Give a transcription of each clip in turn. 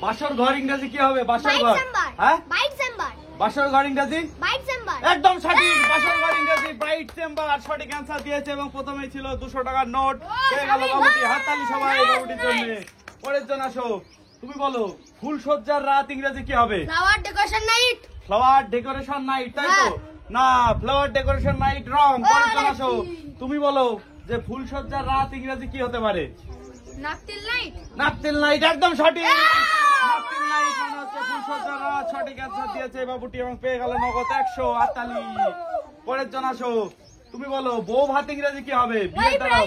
বাসর ঘর ইংরেজি কি হবে? বাসর ঘর, হ্যাঁ, বাসর ঘর ইংরেজি একদম সঠিক। বাসর ঘর ইংরেজি ব্রাইট চেম্বার সঠিক অ্যান্সার দিয়েছে এবং প্রথমেই ছিল 200 টাকার নোট। পেয়ে গেল বাবুটি। হাততালি সবাই বাবুটির জন্য। পরের জন আসো, তুমি বলো ফুল সজ্জার রাত ইংরেজি কি হবে? Flower decoration night. Flower decoration night, তাই তো? না, ফ্লাওয়ার ডেকোরেশন নাইট রং। পরের জন আসো, তুমি বলো যে ফুল সজ্জার রাত ইংরেজি কি হতে পারে? নাপতিল নাইট। নাপতিল নাইট একদম সঠিক। নাপতিল নাইট মানে হচ্ছে ফুল সজ্জার রাত। সঠিক অ্যান্সার দিয়েছে বাবুটি এবং পেয়ে গেল নগদ 100। হাততালি। পরের জন আসো, তুমি বলো বউ ভাত ইংরেজি কি হবে? বিয়ের দ্বারা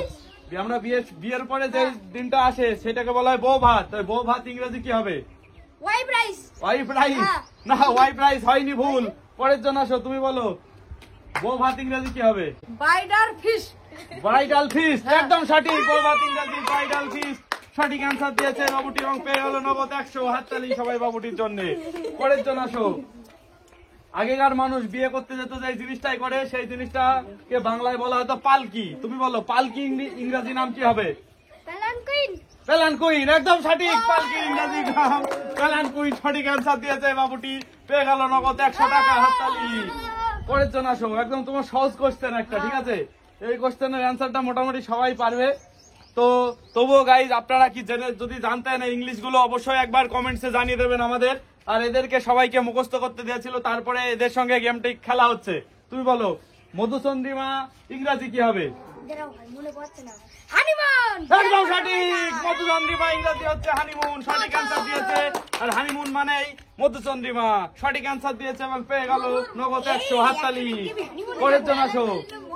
আমরা বিয়ের পরে যে দিনটা আসে সেটাকে বলা হয় বউ ভাত। বউ ভাত ইংরেজি কি হবে? Wife rice. Wife rice. না, ওয়াইফ রাইস হয়নি, ভুল। পরের জন আসো, তুমি বলো বউ ভাত ইংরেজি কি হবে? Bridal fish. ব্রাইডাল ফিশ একদম সঠিক। বউ ভাত ইংরেজি ব্রাইডাল ফিশ সঠিক অ্যান্সার দিয়েছে বাবুটি এবং পেয়ে গেল নগদ 100। হাততালি সবাই বাবুটির জন্য। পরের জন আসো, আগেকার মানুষ বিয়ে করতে যেত যে জিনিসটাই করে সেই জিনিসটাকে বাংলায় বলা হয়তো পালকি। তুমি বলো পালকি ইংরেজি নাম কি হবে? প্যালানকুইন। প্যালানকুইন একদম সঠিক। পালকি ইংরেজি নাম প্যালানকুইন সঠিক অ্যান্সার দিয়েছে বাবুটি। পেয়ে গেল নগদ 100 টাকা। হাততালি। পরের জন আসো, একদম তোমার সহজ কোশ্চেন একটা, ঠিক আছে? এই কোশ্চেনের অ্যান্সারটা মোটামুটি সবাই পারবে। তো তবুও গাইজ আপনারা কি যদি জানতেন এই ইংলিশ গুলো অবশ্যই একবার কমেন্টসে জানিয়ে দেবেন আমাদের। আর এদেরকে সবাইকে মুখস্থ করতে দিয়েছিল, তারপরে এদের সঙ্গে গেমটি খেলা হচ্ছে। তুমি বলো মধুচন্দ্রিমা ইংরাজি কি হবে? মনে পড়ছে না। হানিমুন। একদম সঠিক। মধুচন্দ্রিমা ইংরাজি হচ্ছে হানিমুন। সঠিক অ্যান্সার দিয়েছে। আর হানিমুন মানেই মধুচন্দ্রিমা। সঠিক অ্যান্সার দিয়েছে এবং পেয়ে গেল নগদ 100। হাততালি। পরের জন আসো,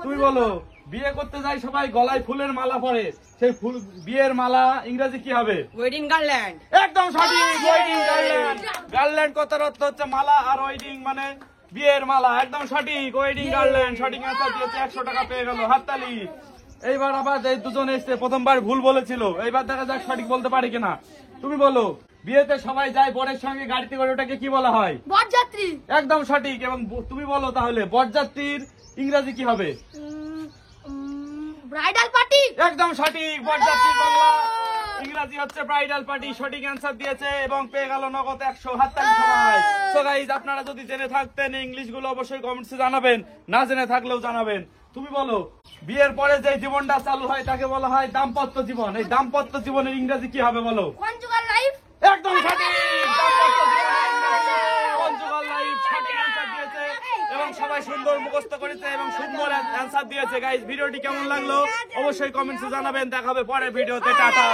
তুমি বলো বিয়ে করতে যাই সবাই গলায় ফুলের মালা পরে, সেই ফুল বিয়ের মালা ইংরেজি কি হবে? Wedding garland. একদম সঠিক। Wedding garland. গার্ল্যান্ড কথার অর্থ হচ্ছে মালা, আর ওয়েডিং মানে বিয়ের মালা। একদম সঠিক। ওয়েডিং গার্ল্যান্ড সঠিক অ্যান্সার দিয়েছে। 100 টাকা পেয়ে গেল। হাততালি। এইবার আবার এই দুজন এসছে, প্রথমবার ভুল বলেছিল, এইবার দেখা যাক সঠিক বলতে পারি কিনা। তুমি বলো বিয়েতে সবাই যায় বরের সঙ্গে গাড়িতে করে, ওটাকে কি বলা হয়? বরযাত্রী। একদম সঠিক। এবং তুমি বলো তাহলে বরযাত্রীর ইংরেজি কি হবে? Bridal party. একদম সঠিক। বরযাত্রী বাংলা ইংরেজি হচ্ছে ব্রাইডাল পার্টি। সঠিক অ্যান্সার দিয়েছে এবং পেয়ে গেল নগদ 100। হাততালি সবাই। সো গাইজ আপনারা যদি জেনে থাকতেন ইংলিশ গুলো অবশ্যই কমেন্টসে জানাবেন, না জেনে থাকলেও জানাবেন। তুমি বলো বিয়ের পরে যে জীবনটা চালু হয় তাকে বলা হয় দাম্পত্য জীবন। এই দাম্পত্য জীবনের ইংরেজি কি হবে বলো? Conjugal life. একদম সঠিক। দাম্পত্য জীবনের ইংরেজি কনজুগাল লাইফ। সঠিক অ্যান্সার দিয়েছে এবং সবাই সুন্দর মুখস্থ করেছে এবং সুন্দর অ্যান্সার দিয়েছে। গাইজ ভিডিওটি কেমন লাগলো অবশ্যই কমেন্টসে জানাবেন। দেখা হবে পরের ভিডিওতে। টাটা।